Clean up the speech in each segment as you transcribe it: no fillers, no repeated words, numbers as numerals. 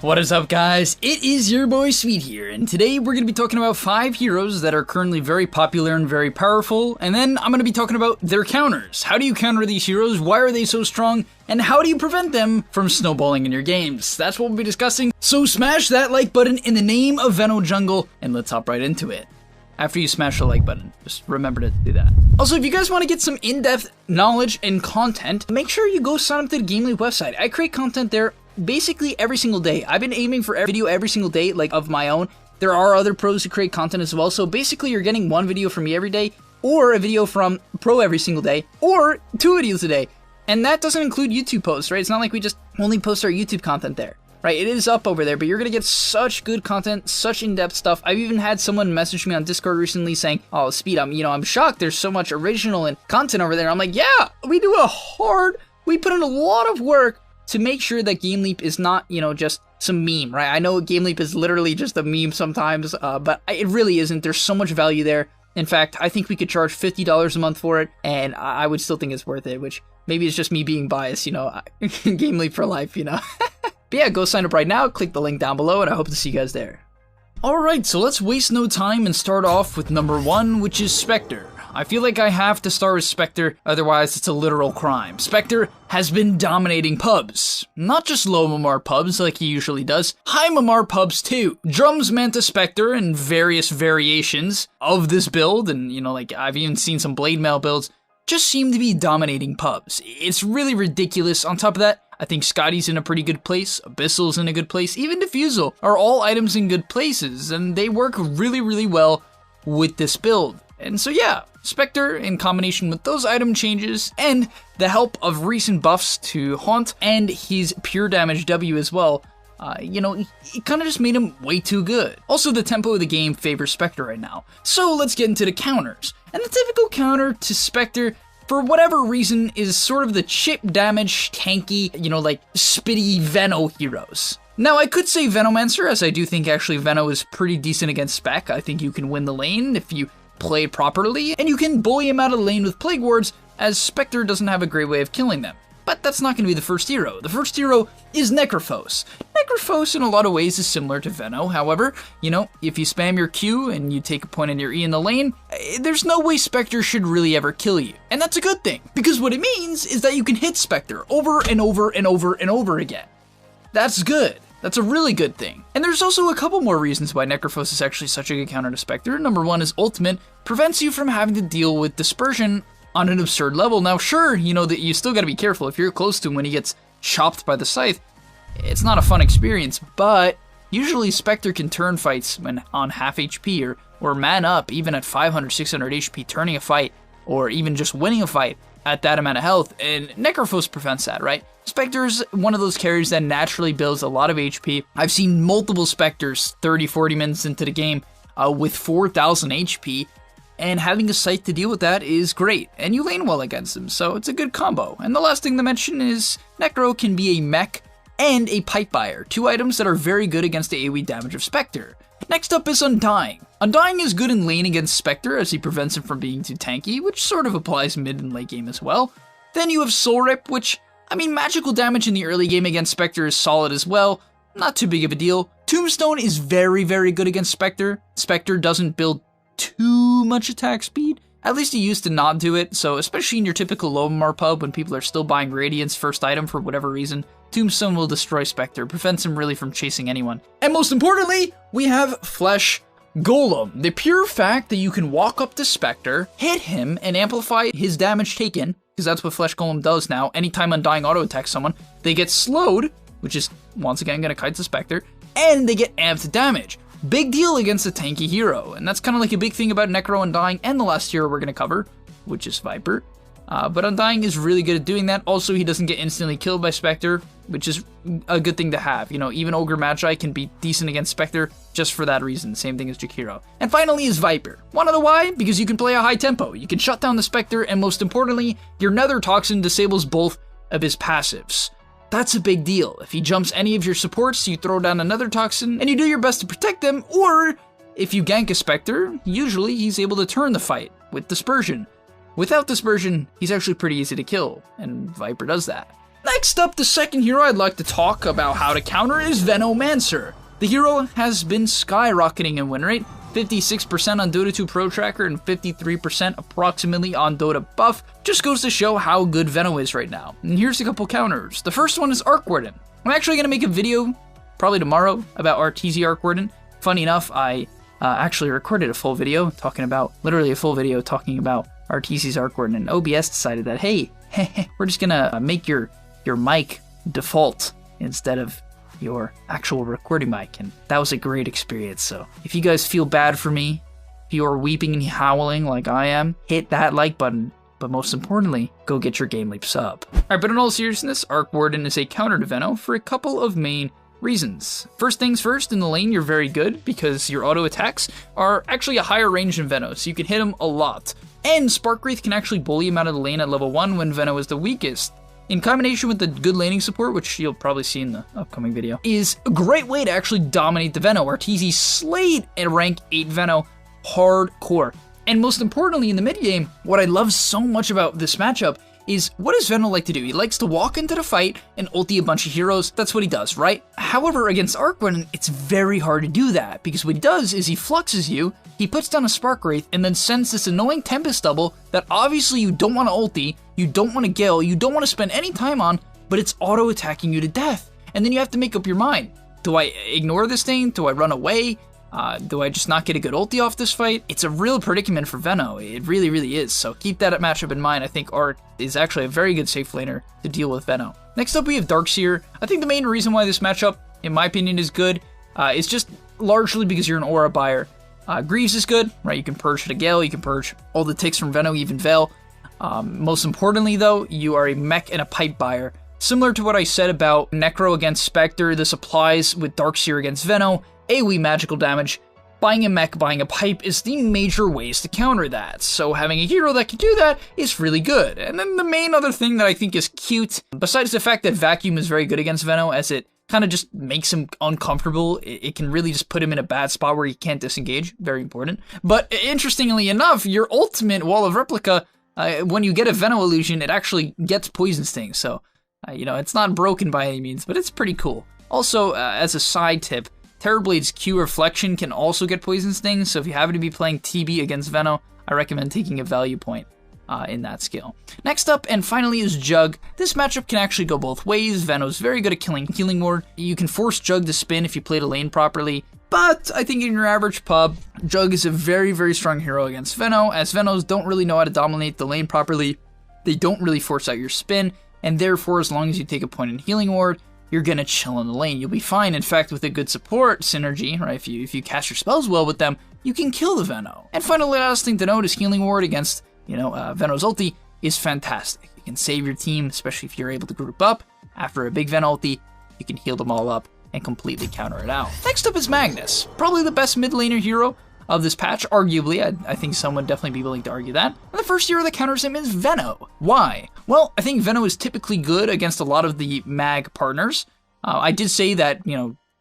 What is up, guys? It is your boy Sweet here, and today we're going to be talking about 5 heroes that are currently very popular and very powerful, and then I'm going to be talking about their counters. How do you counter these heroes? Why are they so strong? And how do you prevent them from snowballing in your games? That's what we'll be discussing, so smash that like button in the name of Veno Jungle, and let's hop right into it. After you smash the like button, just remember to do that. Also, if you guys want to get some in-depth knowledge and content, make sure you go sign up to the gameleap website. I create content there basically every single day. I've been aiming for a video every single day, like of my own. There are other pros who create content as well, so basically you're getting one video from me every day, or a video from pro every single day, or 2 videos a day. And that doesn't include YouTube posts, right? It's not like we just only post our YouTube content there, right? It is up over there, but you're gonna get such good content, such in-depth stuff. I've even had someone message me on Discord recently saying, "Oh, Speed, I'm shocked. There's so much original and content over there." I'm like, yeah, we put in a lot of work to make sure that GameLeap is not, just some meme, right? I know GameLeap is literally just a meme sometimes, but it really isn't. There's so much value there. In fact, I think we could charge $50 a month for it, and I would still think it's worth it, which maybe it's just me being biased, GameLeap for life, But yeah, go sign up right now, click the link down below, and I hope to see you guys there. Alright, so let's waste no time and start off with number 1, which is Spectre. I feel like I have to start with Spectre, otherwise it's a literal crime. Spectre has been dominating pubs. Not just low MMR pubs like he usually does, high MMR pubs too. Drums Manta Spectre and various variations of this build, and I've even seen some Blade Mail builds, just seem to be dominating pubs. It's really ridiculous. On top of that, I think Scotty's in a pretty good place, Abyssal's in a good place, even Diffusal are all items in good places, and they work really, really well with this build. And so yeah, Spectre in combination with those item changes and the help of recent buffs to Haunt and his pure damage W as well, it kind of just made him way too good. Also, the tempo of the game favors Spectre right now. So let's get into the counters. And the typical counter to Spectre, for whatever reason, is sort of the chip damage, tanky, spitty Veno heroes. Now, I could say Venomancer, as I do think actually Veno is pretty decent against Spec. I think you can win the lane if you play properly, and you can bully him out of the lane with Plague Wards, as Spectre doesn't have a great way of killing them. But that's not going to be the first hero. The first hero is Necrophos. Necrophos in a lot of ways is similar to Veno. However, if you spam your Q and you take a point in your E in the lane, there's no way Spectre should really ever kill you. And that's a good thing, because what it means is that you can hit Spectre over and over and over and over again. That's good. That's a really good thing. And there's also a couple more reasons why Necrophos is actually such a good counter to Spectre. Number 1 is Ultimate prevents you from having to deal with Dispersion on an absurd level. Now sure, that you still gotta be careful if you're close to him when he gets chopped by the scythe. It's not a fun experience, but usually Spectre can turn fights when on half HP or man up even at 500, 600 HP, turning a fight or even just winning a fight at that amount of health, and Necrophos prevents that, right? Spectre's one of those carries that naturally builds a lot of HP. I've seen multiple Spectres 30, 40 minutes into the game with 4,000 HP, and having a scythe to deal with that is great, and you lane well against them, so it's a good combo. And the last thing to mention is Necro can be a mech and a pipe buyer, 2 items that are very good against the AoE damage of Spectre. Next up is Undying. Undying is good in lane against Spectre as he prevents him from being too tanky, which sort of applies mid and late game as well. Then you have Soul Rip, which, magical damage in the early game against Spectre is solid as well, not too big of a deal. Tombstone is very, very good against Spectre. Spectre doesn't build too much attack speed. At least he used to not do it, so especially in your typical low MMR pub when people are still buying Radiant's first item for whatever reason, Tombstone will destroy Spectre, prevents him really from chasing anyone. And most importantly, we have Flesh Golem. The pure fact that you can walk up to Spectre, hit him, and amplify his damage taken, because that's what Flesh Golem does now. Anytime Undying auto-attacks someone, they get slowed, which is once again going to kite the Spectre, and they get amped damage. Big deal against a tanky hero, and that's kind of like a big thing about Necro Undying and the last hero we're going to cover, which is Viper. But Undying is really good at doing that. Also, he doesn't get instantly killed by Spectre, which is a good thing to have. Even Ogre Magi can be decent against Spectre just for that reason. Same thing as Jakiro. And finally is Viper. Wanna know why? Because you can play a high tempo. You can shut down the Spectre, and most importantly, your Nether Toxin disables both of his passives. That's a big deal. If he jumps any of your supports, you throw down another Toxin, and you do your best to protect them, or if you gank a Spectre, usually he's able to turn the fight with Dispersion. Without Dispersion, he's actually pretty easy to kill, and Viper does that. Next up, the second hero I'd like to talk about how to counter is Venomancer. The hero has been skyrocketing in win rate, 56% on Dota 2 Pro Tracker and 53% approximately on Dota Buff. Just goes to show how good Veno is right now. And here's a couple counters. The first one is Arc Warden. I'm actually going to make a video, probably tomorrow, about RTZ Arc Warden. Funny enough, I actually recorded a full video talking about, literally a full video talking about RTZ's Arc Warden, and OBS decided that, hey, we're just gonna make your mic default instead of your actual recording mic, and that was a great experience. So if you guys feel bad for me, if you are weeping and howling like I am, hit that like button, but most importantly, go get your gameleap sub. Alright, but in all seriousness, Arc Warden is a counter to Veno for a couple of main reasons. First things first, in the lane you're very good because your auto attacks are actually a higher range than Veno, so you can hit him a lot. And Spark Wraith can actually bully him out of the lane at level 1 when Veno is the weakest. In combination with the good laning support, which you'll probably see in the upcoming video, is a great way to actually dominate the Veno. RTZ slayed a rank 8 Veno hardcore. And most importantly, in the mid game, what I love so much about this matchup is, what does Veno like to do? He likes to walk into the fight and ulti a bunch of heroes. That's what he does, right? However, against Arc Warden, it's very hard to do that, because what he does is he fluxes you, he puts down a Spark Wraith, and then sends this annoying Tempest double that obviously you don't want to ulti, you don't want to gale, you don't want to spend any time on, but it's auto-attacking you to death. And then you have to make up your mind. Do I ignore this thing? Do I run away? Do I just not get a good ulti off this fight? It's a real predicament for Veno. It really, really is. So keep that matchup in mind. I think Arc is actually a very good safe laner to deal with Veno. Next up, we have Darkseer. I think the main reason why this matchup, in my opinion, is good is just largely because you're an aura buyer. Greaves is good, right? You can purge the Gale, you can purge all the ticks from Veno, even Veil. Most importantly, though, you are a mech and a pipe buyer. Similar to what I said about Necro against Spectre, this applies with Darkseer against Veno. AoE magical damage, buying a mech, buying a pipe is the major ways to counter that. So having a hero that can do that is really good. And then the main other thing that I think is cute, besides the fact that Vacuum is very good against Veno, as it kind of just makes him uncomfortable, it can really just put him in a bad spot where he can't disengage, very important. But interestingly enough, your ultimate Wall of Replica, when you get a Veno illusion, it actually gets Poison Sting. So, you know, it's not broken by any means, but it's pretty cool. Also, as a side tip, Terrorblade's Q Reflection can also get Poison Sting, so if you happen to be playing TB against Veno, I recommend taking a value point in that skill. Next up, and finally, is Jug. This matchup can actually go both ways. Veno's very good at killing Healing Ward. You can force Jug to spin if you play the lane properly, but I think in your average pub, Jug is a very, very strong hero against Veno, as Venos don't really know how to dominate the lane properly. They don't really force out your spin, and therefore, as long as you take a point in Healing Ward, you're gonna chill in the lane. You'll be fine. In fact, with a good support synergy, right, if you cast your spells well with them, you can kill the Veno. And finally, last thing to note is Healing Ward against, Veno's ulti is fantastic. You can save your team, especially if you're able to group up. After a big Veno ulti, you can heal them all up and completely counter it out. Next up is Magnus, probably the best mid laner hero of this patch, arguably. I think some would definitely be willing to argue that. And the first hero that counters him is Veno. Why? Well, I think Veno is typically good against a lot of the mag partners. I did say that,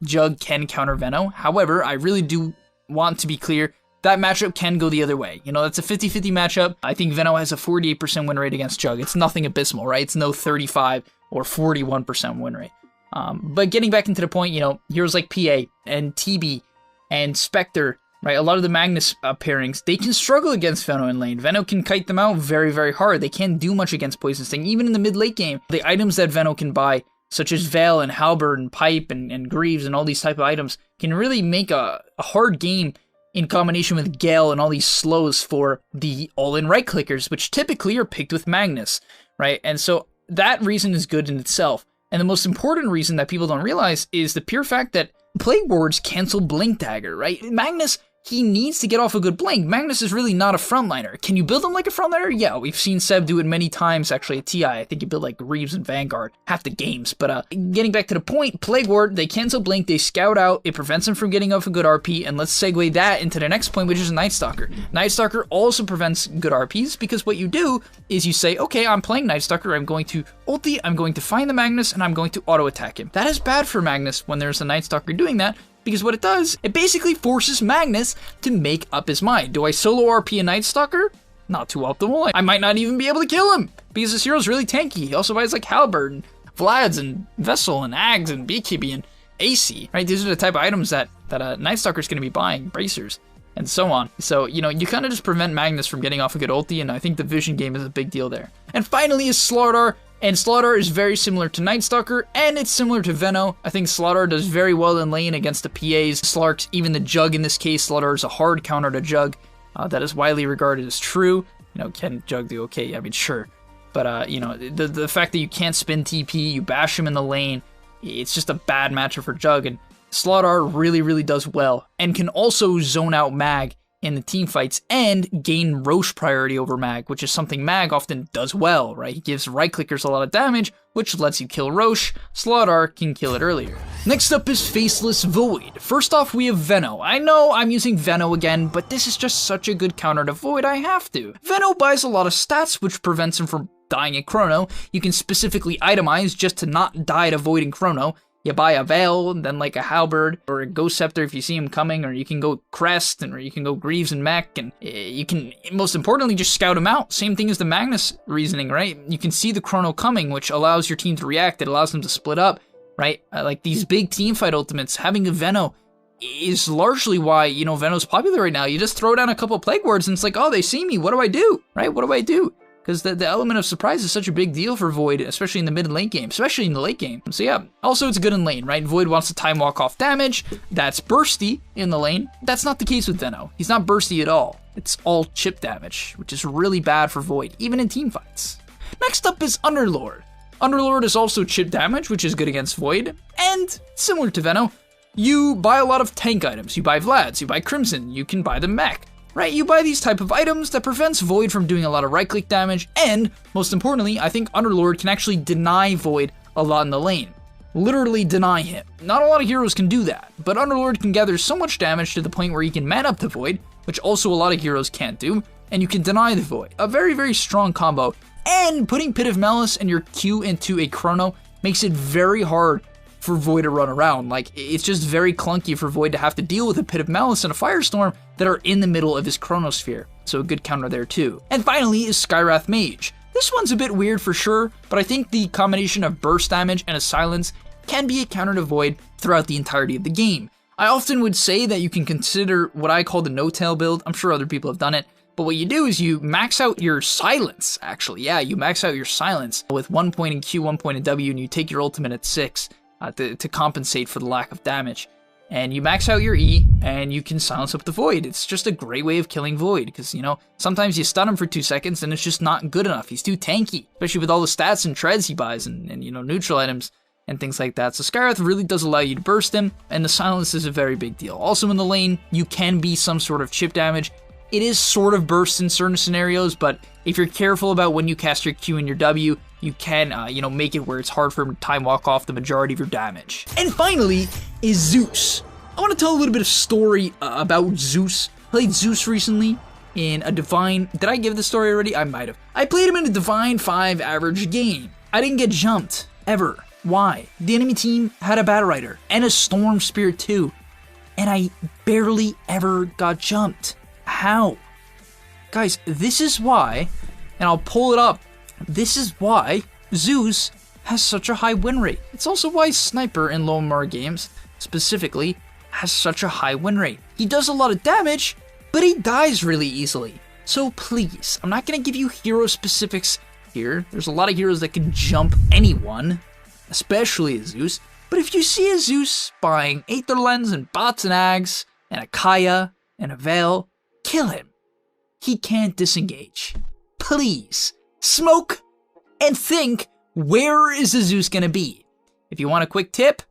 Jug can counter Veno. However, I really do want to be clear, that matchup can go the other way. That's a 50-50 matchup. I think Veno has a 48% win rate against Jug. It's nothing abysmal, right? It's no 35 or 41% win rate. But getting back into the point, heroes like PA and TB and Spectre, right, a lot of the Magnus pairings, they can struggle against Veno in lane. Veno can kite them out very, very hard. They can't do much against Poison Sting. Even in the mid-late game, the items that Veno can buy, such as Veil and Halberd and Pipe and Greaves and all these type of items, can really make a hard game in combination with Gale and all these slows for the all-in right-clickers, which typically are picked with Magnus, right? And so that reason is good in itself. And the most important reason that people don't realize is the pure fact that Plague Wards cancel Blink Dagger, right? Magnus, he needs to get off a good Blink. Magnus is really not a frontliner. Can you build him like a frontliner? Yeah, we've seen Seb do it many times, actually, at TI. I think you build like Reeves and Vanguard half the games. But getting back to the point, Plague Ward, they cancel Blink, they scout out, it prevents them from getting off a good RP, and let's segue that into the next point, which is Night Stalker. Night Stalker also prevents good RPs, because what you do is you say, okay, I'm playing Night Stalker, I'm going to ulti, I'm going to find the Magnus, and I'm going to auto-attack him. That is bad for Magnus when there's a Night Stalker doing that, because what it does, it basically forces Magnus to make up his mind. Do I solo RP a Night Stalker? Not too optimal. I might not even be able to kill him, because this hero's really tanky. He also buys like Halberd and Vlads and Vessel and Ags and Beekeepy and AC, right? These are the type of items that Night Stalker's going to be buying, bracers, and so on. So, you know, you kind of just prevent Magnus from getting off a good ulti, and I think the vision game is a big deal there. And finally is Slardar, and Slardar is very similar to Night Stalker, and it's similar to Veno. I think Slardar does very well in lane against the PAs, Slarks, even the Jug in this case. Slardar is a hard counter to Jug. That is widely regarded as true. You know, can Jug do okay? I mean, sure. But, you know, the fact that you can't spin TP, you bash him in the lane, it's just a bad matchup for Jug, and Slardar really, really does well, and can also zone out Mag in the team fights and gain Roche priority over Mag, which is something Mag often does well, right? He gives right clickers a lot of damage, which lets you kill Roche. Slardar can kill it earlier. Next up is Faceless Void. First off, we have Veno. I know I'm using Veno again, but this is just such a good counter to Void, I have to. Veno buys a lot of stats, which prevents him from dying at Chrono. You can specifically itemize just to not die to Void in Chrono. You buy a Veil, and then like a Halberd, or a Ghost Scepter if you see him coming, or you can go Crest, or you can go Greaves and Mech, and you can, most importantly, just scout him out. Same thing as the Magnus reasoning, right? You can see the Chrono coming, which allows your team to react. It allows them to split up, right? Like these big team fight ultimates, having a Veno is largely why, you know, Veno's popular right now. You just throw down a couple Plague Wards, and it's like, oh, they see me, what do I do, right? What do I do? Because the element of surprise is such a big deal for Void, especially in the mid and late game, especially in the late game. So yeah, also it's good in lane, right? Void wants to time walk off damage, that's bursty in the lane. That's not the case with Veno. He's not bursty at all. It's all chip damage, which is really bad for Void, even in team fights. Next up is Underlord. Underlord is also chip damage, which is good against Void, and similar to Veno, you buy a lot of tank items. You buy Vlads, you buy Crimson, you can buy the Mech. Right, you buy these type of items that prevents Void from doing a lot of right-click damage, and, most importantly, I think Underlord can actually deny Void a lot in the lane. Literally deny him. Not a lot of heroes can do that, but Underlord can gather so much damage to the point where he can man up the Void, which also a lot of heroes can't do, and you can deny the Void. A very, very strong combo, and putting Pit of Malice and your Q into a Chrono makes it very hard for Void to run around. Like, it's just very clunky for Void to have to deal with a Pit of Malice and a Firestorm that are in the middle of his Chronosphere. So a good counter there too. And finally is Skywrath Mage. This one's a bit weird for sure, but I think the combination of burst damage and a silence can be a counter to Void throughout the entirety of the game. I often would say that you can consider what I call the no-tail build. I'm sure other people have done it. But what you do is you max out your silence, actually. Yeah, you max out your silence with 1 point in Q, 1 point in W, and you take your ultimate at 6. To compensate for the lack of damage. And you max out your E, and you can silence up the Void. It's just a great way of killing Void, because, you know, sometimes you stun him for 2 seconds, and it's just not good enough. He's too tanky, especially with all the stats and treads he buys, and you know, neutral items, and things like that. So Skywrath really does allow you to burst him, and the silence is a very big deal. Also in the lane, you can be some sort of chip damage. It is sort of burst in certain scenarios, but if you're careful about when you cast your Q and your W, you can, you know, make it where it's hard for him to time walk off the majority of your damage. And finally is Zeus. I want to tell a little bit of story about Zeus. I played Zeus recently in a Divine. Did I give the story already? I might have. I played him in a Divine 5 average game. I didn't get jumped, ever. Why? The enemy team had a Battle Rider and a Storm Spirit too, and I barely ever got jumped. How? Guys, this is why, and I'll pull it up, this is why Zeus has such a high win rate. It's also why Sniper in low MR games, specifically, has such a high win rate. He does a lot of damage, but he dies really easily. So please, I'm not going to give you hero specifics here. There's a lot of heroes that can jump anyone, especially a Zeus. But if you see a Zeus buying Aether Lens and Bots and Ags, and a Kaya, and a Veil, kill him. He can't disengage. Please, smoke and think, where is the Zeus gonna be? If you want a quick tip,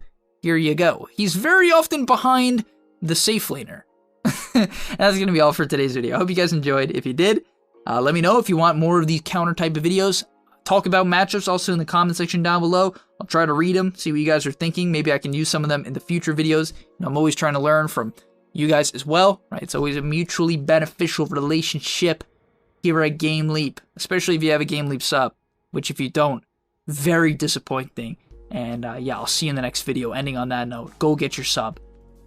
here you go. He's very often behind the safe laner. That's gonna be all for today's video. I hope you guys enjoyed. If you did, let me know if you want more of these counter type of videos. Talk about matchups also in the comment section down below. I'll try to read them, see what you guys are thinking. Maybe I can use some of them in the future videos. And I'm always trying to learn from you guys as well, right? It's always a mutually beneficial relationship here at GameLeap, especially if you have a GameLeap sub, which if you don't, very disappointing. And yeah, I'll see you in the next video. Ending on that note, go get your sub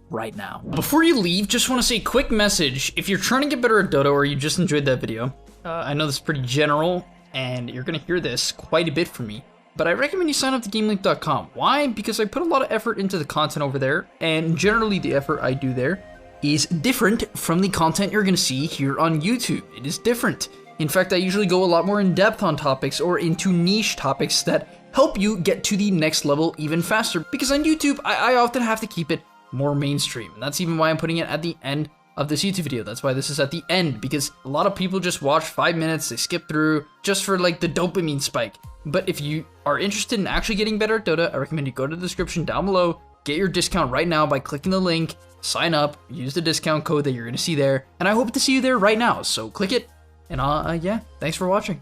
right now. Before you leave, just want to say a quick message. If you're trying to get better at Dota or you just enjoyed that video, I know this is pretty general and you're going to hear this quite a bit from me, but I recommend you sign up to gameleap.com. Why? Because I put a lot of effort into the content over there, and generally the effort I do there is different from the content you're gonna see here on YouTube. It is different. In fact, I usually go a lot more in depth on topics or into niche topics that help you get to the next level even faster. Because on YouTube, I often have to keep it more mainstream. And that's even why I'm putting it at the end of this YouTube video. That's why this is at the end, because a lot of people just watch 5 minutes, they skip through just for like the dopamine spike. But if you are interested in actually getting better at Dota, I recommend you go to the description down below, get your discount right now by clicking the link, sign up, use the discount code that you're gonna see there, and I hope to see you there right now. So click it, and yeah, thanks for watching.